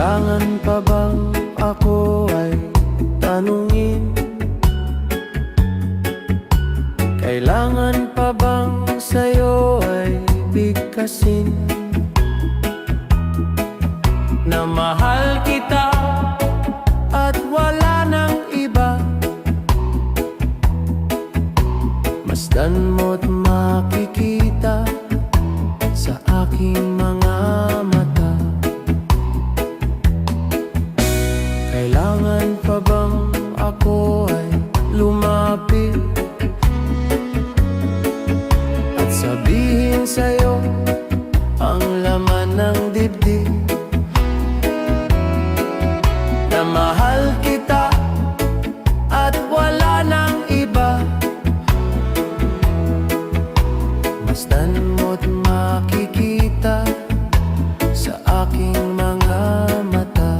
Kailangan pa bang ako ay tanungin? Kailangan pa bang sa'yo ay bigkasin na mahal kita at wala nang iba? Masdan mo't makikita sa aking mga mata. Kailangan pa bang ako ay lumapit at sabihin sa'yo ang laman ng dibdib? Na mahal kita at wala nang iba. Masdan mo't makikita sa aking mga mata.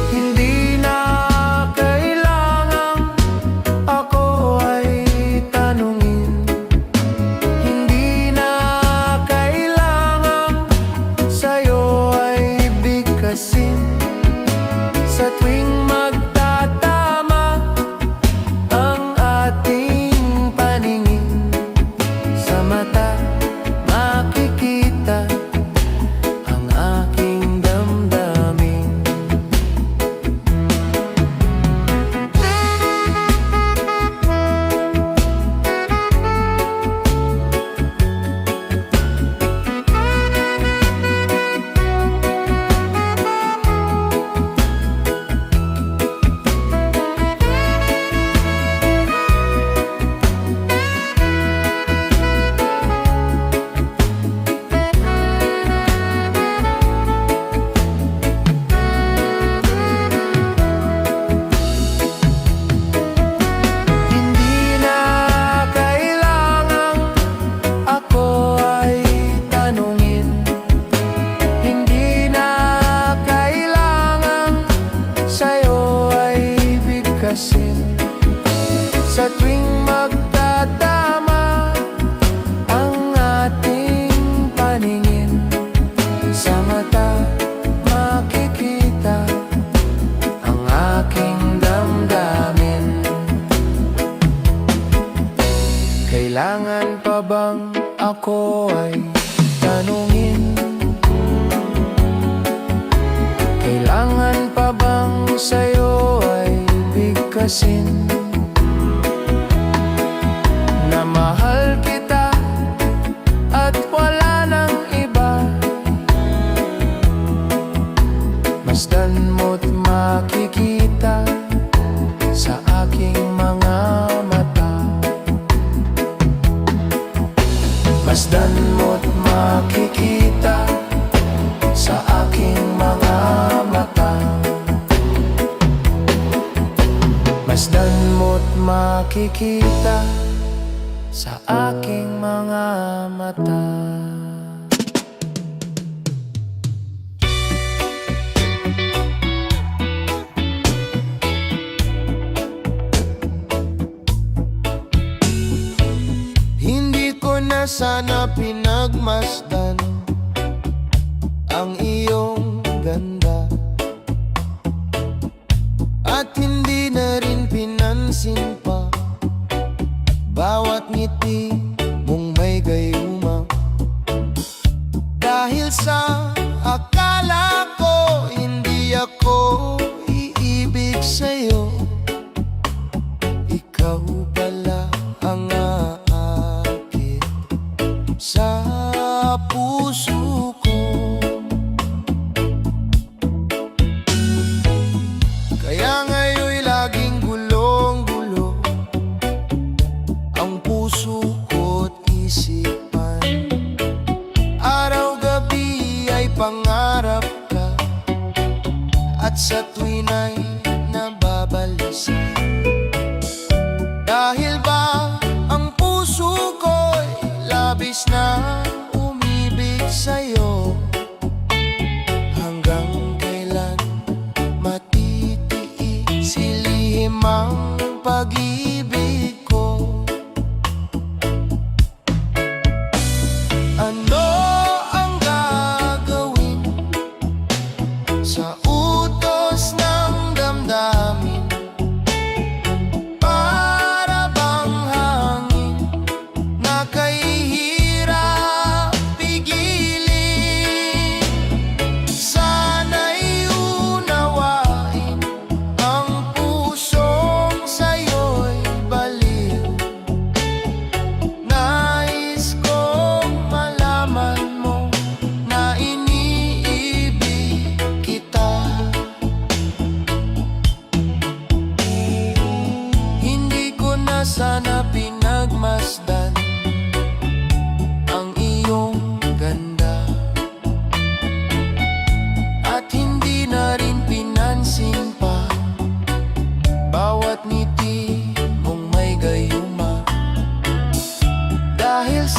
Hindi na kailangang ako ay tanungin. Hindi na kailangang sa'yo ay bigkasin. Sa tuwing magtatama ang ating paningin, sa mata makikita ang aking damdamin. Sa tuwing magtatama ang ating paningin, sa mata makikita ang aking damdamin. Kailangan pa bang ako ay tanungin? Kailangan pa bang sa'yo ay bigkasin na mahal kita at wala nang iba? Masdan mo't makikita sa aking mga mata. Masdan mo't makikita sa aking mga mata. Masdan mo't makikita sa aking mga mata. Hindi ko na sana pinagmasdan ang iyong ganda, at hindi na rin pinansin pa bawat ngiti mong may gayuma. Dahil sa akala ko hindi ako iibig sa'yo, ikaw pala ang aakit sa puso ko. Kaya ngayon'y laging gulong-gulo ang puso ko't isipan. Araw-gabi ay pangarap ka, at sa tuwin ay nababalisa. Dahil ba ang puso ko'y labis na umibig sa'yo? Hanggang kailan matitiis silihim ang pag-ibig ko? Ano ang gagawin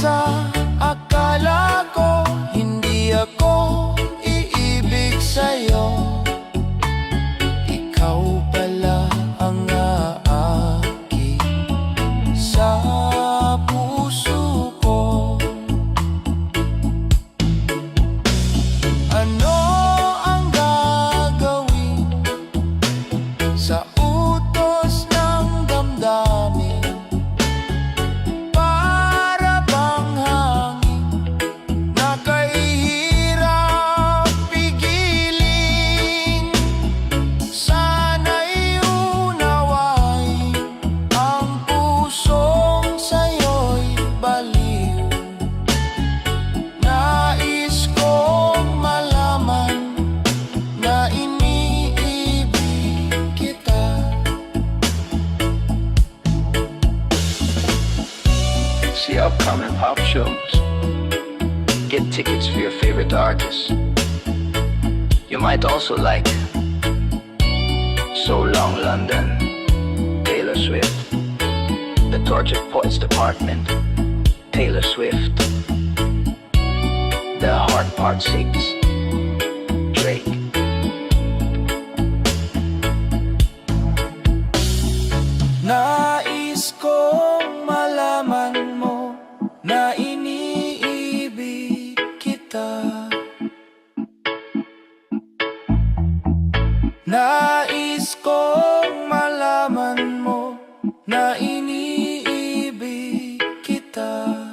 sa akala ko, hindi ako iibig sa'yo. Ikaw pala ang aaki sa puso ko. Ano ang gagawin sa utos ng damdamin? Para bang hangin na kahihirap pigilin. Sana'y unawain ang pusong sa'yo'y baliw. Nais kong malaman na iniibig kita. See upcoming pop shows. Get tickets for your favorite artists. You might also like So Long London, Taylor Swift, The Tortured Poets Department, Taylor Swift, The Heart Part 6, Drake. Nais kong malaman mo na iniibig kita. Nais kong malaman mo na iniibig kita.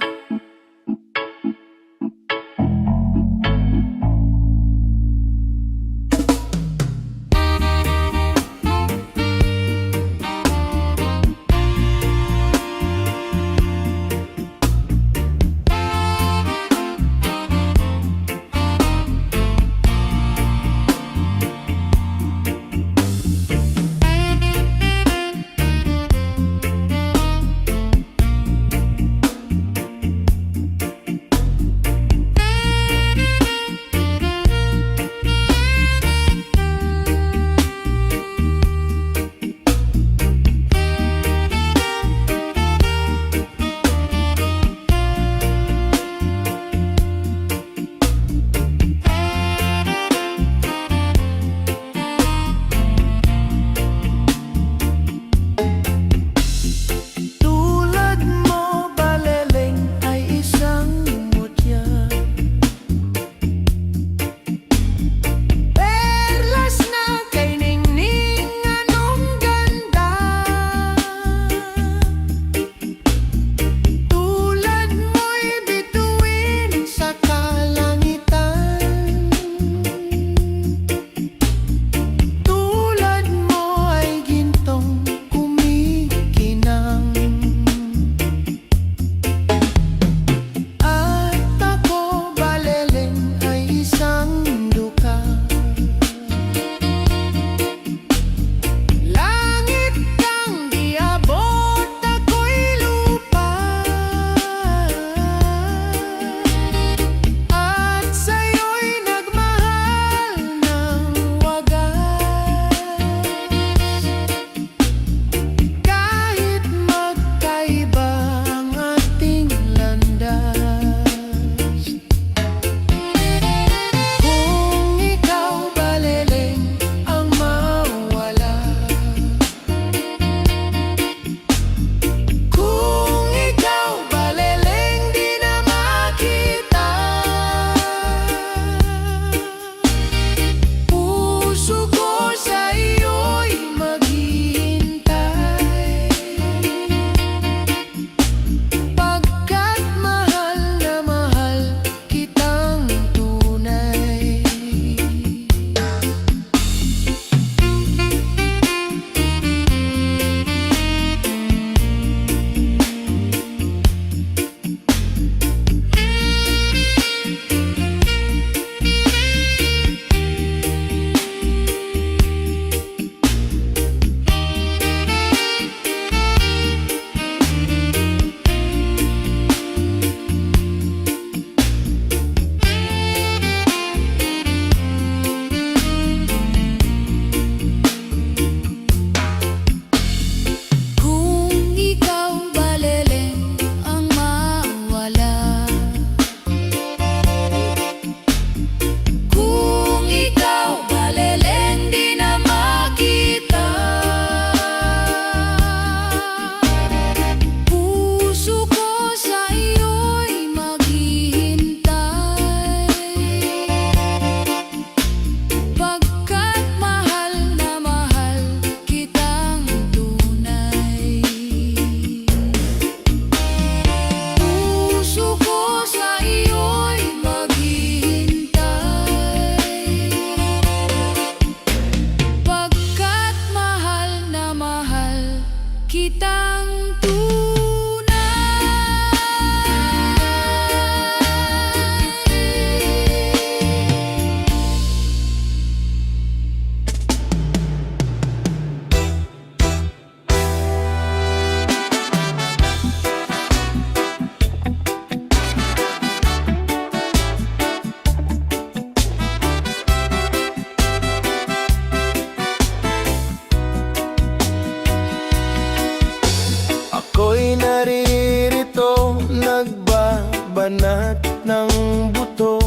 banat ng buto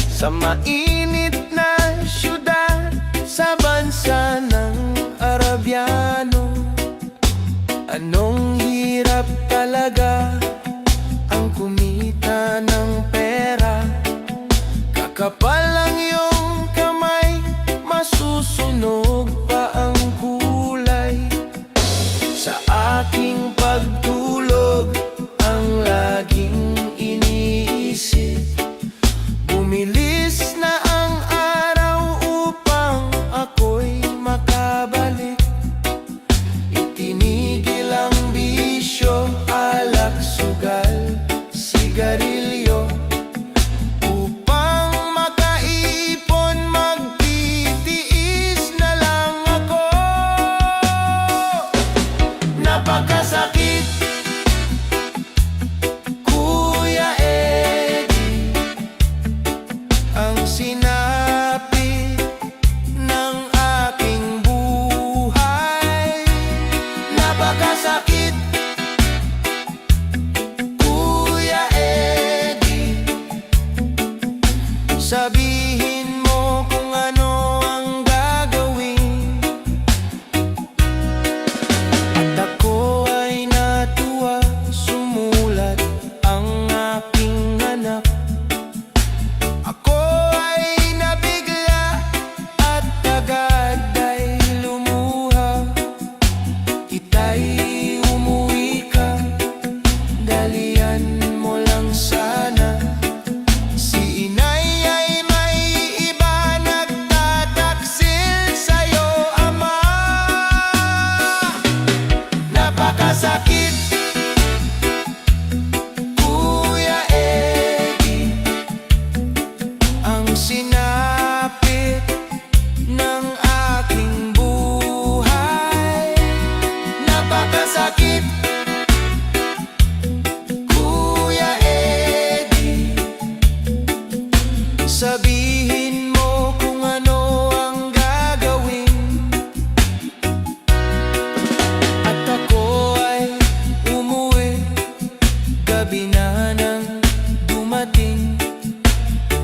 sa mainit na syudad sa bansa ng Arabyano. Anong hirap talaga ang kumita ng pera. Kakapal lang yung kamay, masusunog pa ang kulay. Sa aking pagtulog, ang laging iniisip, bumilis na ang araw upang ako'y makabalik. Itinigil ang bisyo, alak, sugal, sigarilyo, upang makaipon, magtitiis na lang ako. Napakasakit, Kuya Eddie, ang sinapit ng aking buhay. Napakasakit, Kuya Eddie, sabihin mo kung ano ang gagawin. At ako ay natuwa, sumulat ang aking anak. Ako ay nabigla at agad ay lumuha. Ita'y umuwi ka, dalian mo lang sana. Si inay ay may iba, nagtataksil sa'yo, ama. Napakasakit, Kuya Eddie, ang sinapit ng aking buhay. Napakasakit, Kuya Eddie, sabihin mo kung ano ang gagawin. At ako ay umuwi, gabi na nang dumating.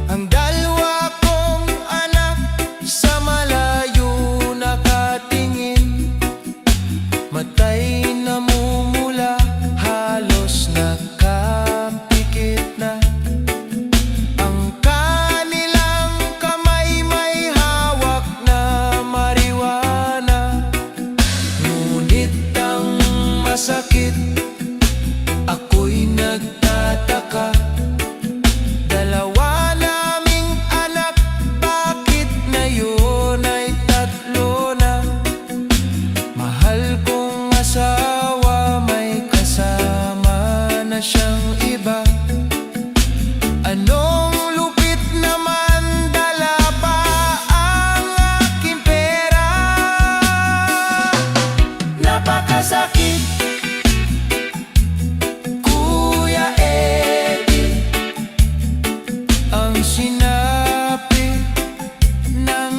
Ang dalawa kong anak sa malayo nakatingin, matay namumula, halos nakapikit na. Ang kanilang kamay may hawak na marijuana. Ngunit ang masakit, ako'y nagtataka. Dalawa naming anak, bakit ngayon ay tatlo na? Mahal kong asawa, may kasama na siyang iba. Anong lupit naman, dala pa ang aking pera. Napakasakit, Kuya Eddie, ang sinapit ng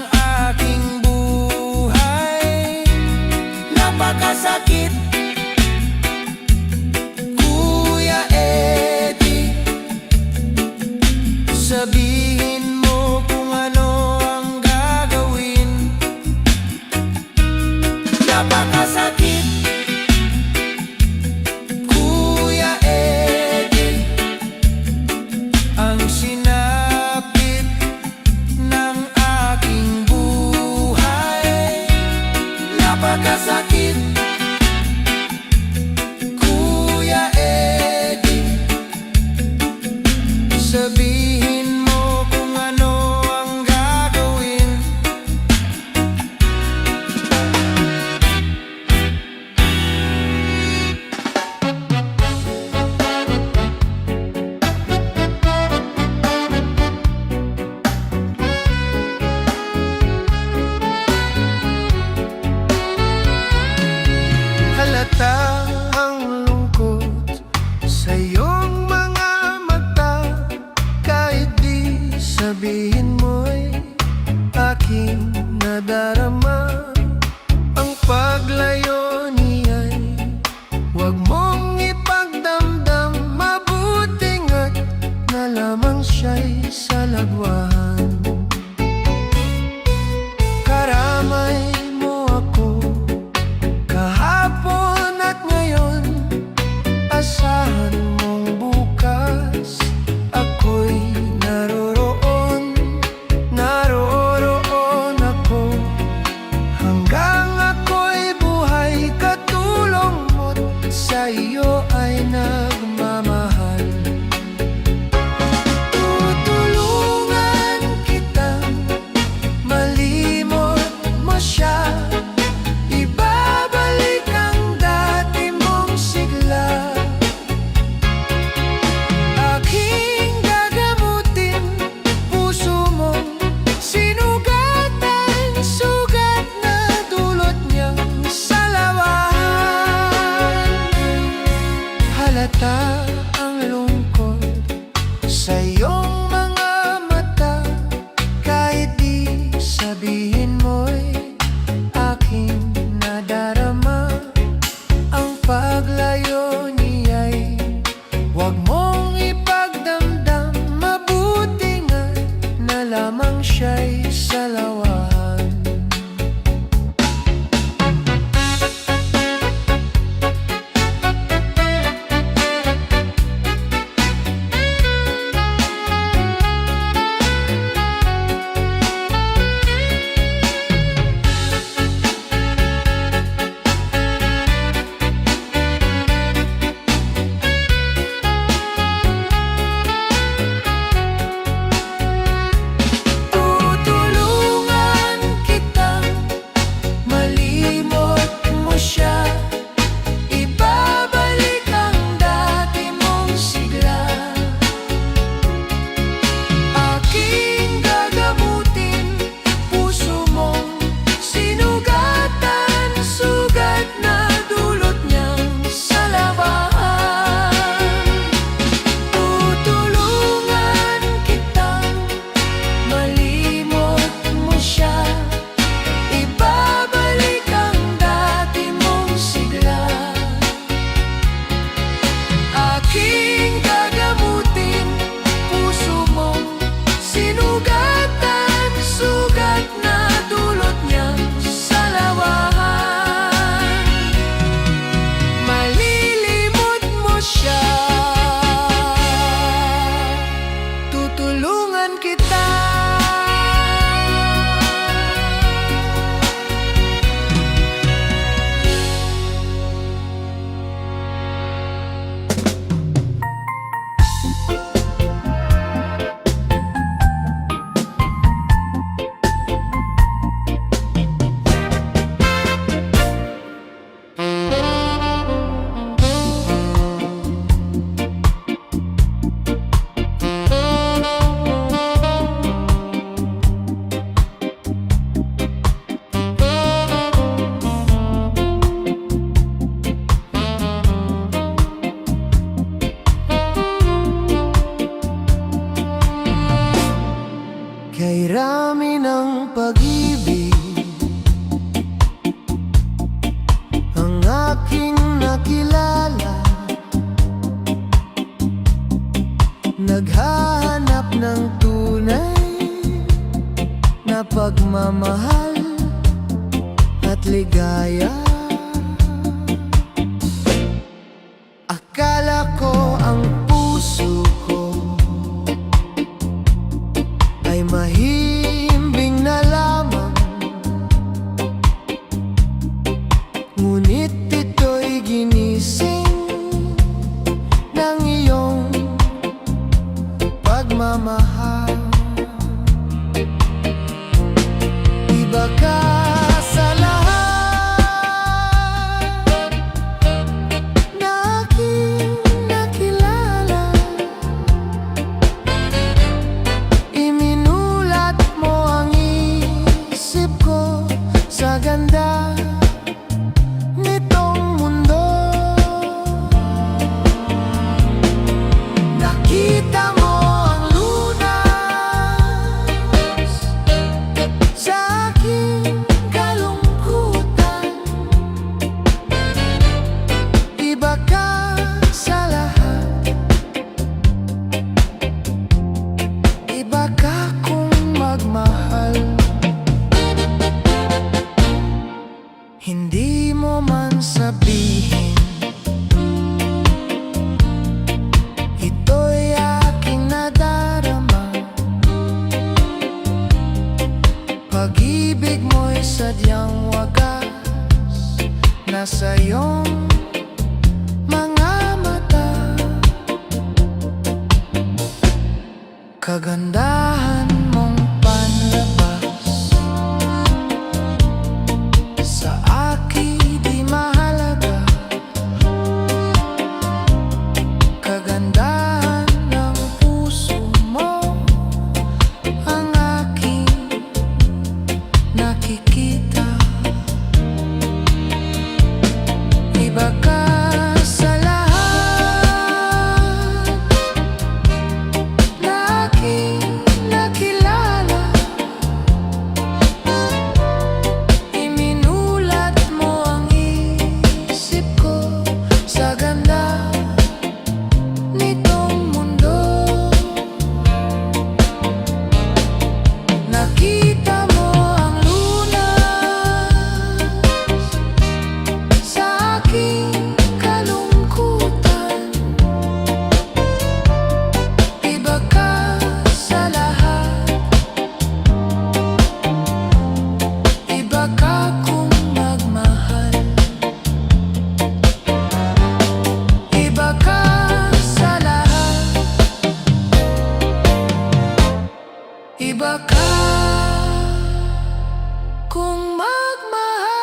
aking buhay. Napakasakit, Kuya Eddie, sabihin mo kung ano ang gagawin. Napakasakit, Kuya Eddie, ang sinapit ng aking buhay. Napakasakit, Kuya Eddie, sabihin mo kung ano ang gagawin. Halata ang lungkot sa iyong mga mata. lamang siya'y salagwahan. Karamay mo ako kahapon at ngayon, asahan mong bukas ako'y naroroon. Naroroon ako hanggang ako'y buhay, katulong mo't sa iyo ay nagmamahal. Tutulungan kitang malimot mo siya, ibabalik ang dati mong sigla. Aking gagamutin puso mong sinugatan, sugat na dulot niyang salawahan. Halata ang lungkot sa iyong mga mata, kahit di sabihin mo'y aking nadarama. Ang paglayo niya'y huwag mong ipagdamdam, mabuti nga na lamang siya'y salawahan. Tutulungan kitang malimot mo siya, ibabalik ang dati mong sigla. Aking gagamutin puso mong sinugatan, sugat na dulot niyang salawahan. Tutulungan kitang malimot mo siya, ibabalik ang dati mong sigla. Aking gagamutin puso mong sinugatan, sugat na dulot niyang salawahan. Malilimot mo siya, tutulungan kita. Kay rami ng pag-ibig ang aking nakilala, naghahanap ng tunay na pagmamahal at ligaya. Akala ko ang puso ko ay mahimbing na lamang, ngunit ito'y ginising ng iyong pagmamahal. Iba ka sa lahat na aking nakilala, iminulat mo ang isip ko sa ganda nitong mundo. Nakita mo ang lunas sa aking kagandahan mong panlabas sa akin di mahalaga. Kagandahan ng puso mo ang aking nakikita. Iba ka sa lahat na aking nakilala. Iminulat mo ang isip ko sa ganda nitong mundo. Nakita mo ang lunas sa aking kalungkutan. Iba ka sa lahat, iba ka kung magmahal. Iba ka sa lahat, iba ka kung magmahal.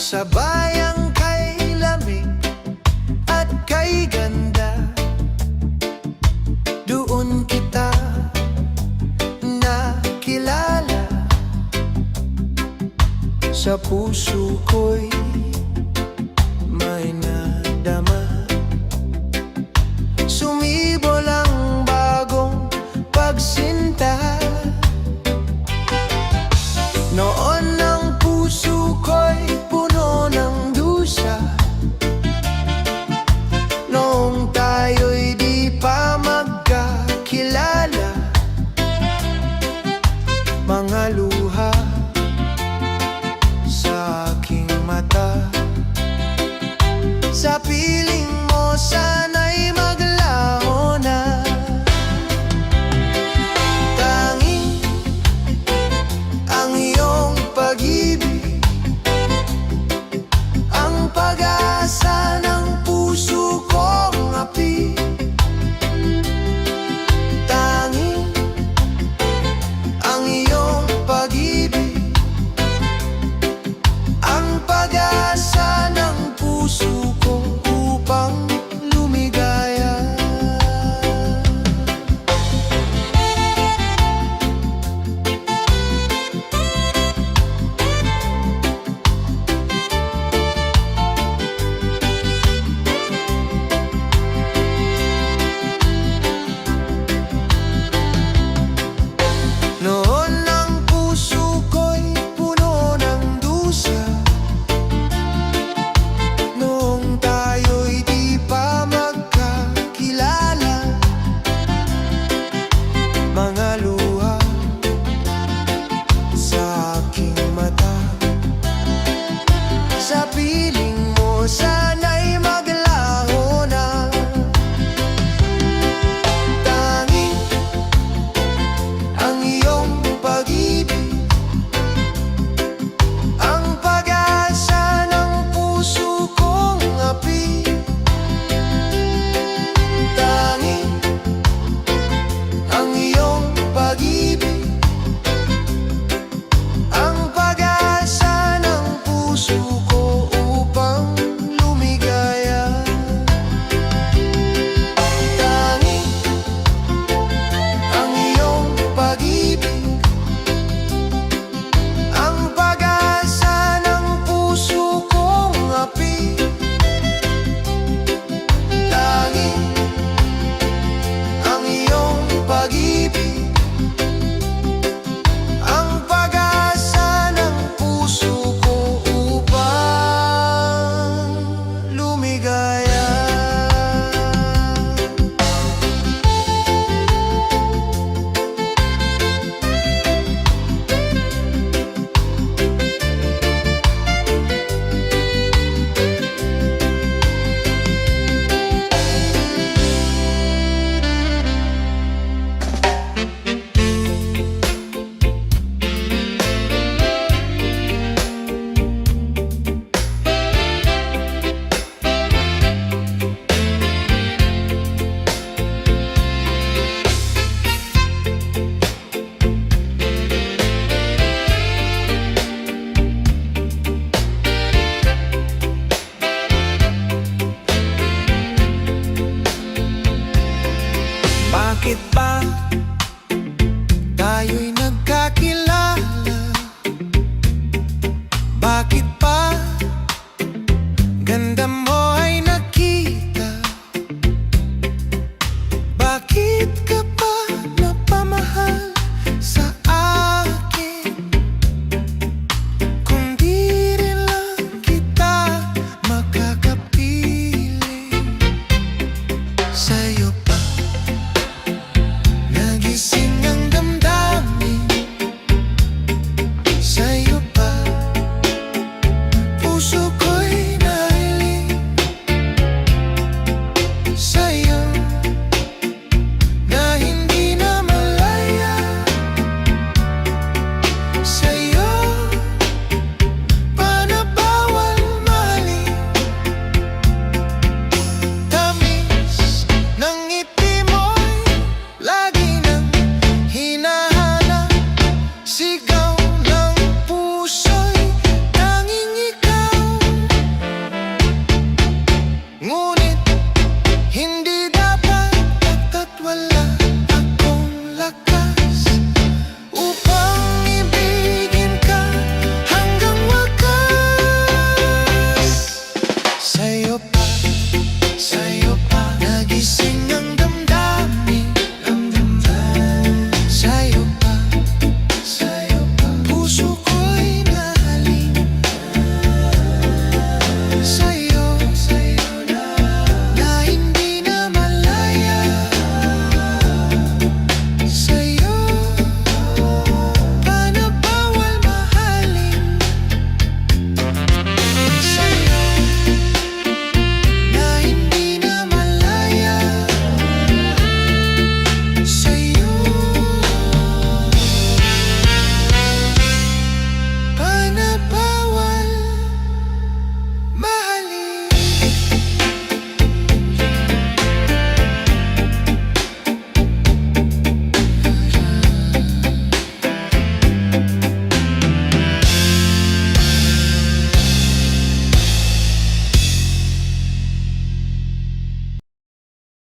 Sa bayang kay lamig at kay ganda, doon kita nakilala. Sa puso ko'y